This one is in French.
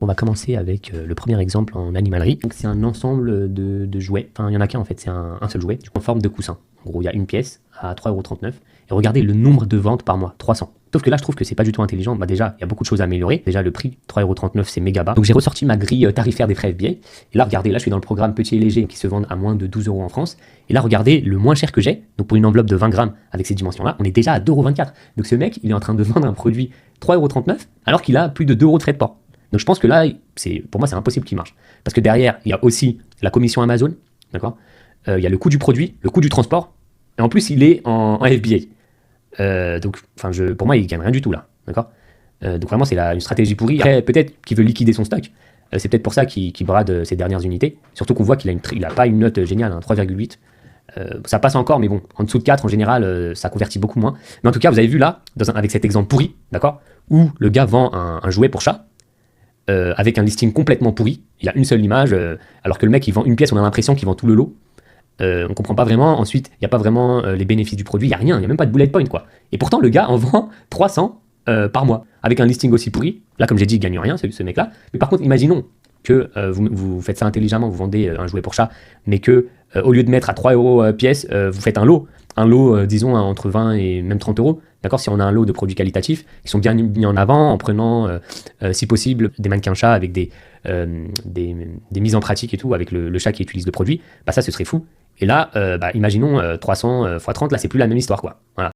On va commencer avec le premier exemple en animalerie. Donc c'est un ensemble de jouets, enfin il n'y en a qu'un en fait, c'est un seul jouet, en forme de coussin. En gros, il y a une pièce à 3,39 €. Et regardez le nombre de ventes par mois, 300. Sauf que là, je trouve que c'est pas du tout intelligent. Bah déjà, il y a beaucoup de choses à améliorer. Déjà, le prix, 3,39 €, c'est méga bas. Donc j'ai ressorti ma grille tarifaire des frais FBA. Et là, regardez, là, je suis dans le programme petit et léger qui se vendent à moins de 12 € en France. Et là, regardez, le moins cher que j'ai, donc pour une enveloppe de 20 grammes avec ces dimensions-là, on est déjà à 2,24 €. Donc ce mec, il est en train de vendre un produit 3,39 € alors qu'il a plus de 2 € de frais de port. Donc je pense que là, pour moi, c'est impossible qu'il marche. Parce que derrière, il y a aussi la commission Amazon, d'accord. Il y a le coût du produit, le coût du transport, et en plus, il est en FBA. Donc, pour moi, il gagne rien du tout là, d'accord. Donc vraiment, c'est une stratégie pourrie. Après, peut-être qu'il veut liquider son stock. C'est peut-être pour ça qu'il brade ses dernières unités. Surtout qu'on voit qu'il a pas une note géniale, hein, 3,8. Ça passe encore, mais bon, en dessous de 4, en général, ça convertit beaucoup moins. Mais en tout cas, vous avez vu là, avec cet exemple pourri, d'accord, où le gars vend un jouet pour chat, avec un listing complètement pourri. Il y a une seule image, alors que le mec, il vend une pièce, on a l'impression qu'il vend tout le lot. On comprend pas vraiment. Ensuite, il n'y a pas vraiment les bénéfices du produit, il n'y a rien, il n'y a même pas de bullet point, quoi. Et pourtant, le gars en vend 300 par mois, avec un listing aussi pourri. Là, comme j'ai dit, il gagne rien, ce mec-là. Mais par contre, imaginons que vous faites ça intelligemment, vous vendez un jouet pour chat, mais que au lieu de mettre à 3 € pièce, vous faites un lot, disons, entre 20 et même 30 €. D'accord, si on a un lot de produits qualitatifs qui sont bien mis en avant, en prenant, si possible, des mannequins chats avec des mises en pratique et tout, avec le chat qui utilise le produit, bah ça, ce serait fou. Et là, imaginons 300 x 30, là, c'est plus la même histoire, quoi. Voilà.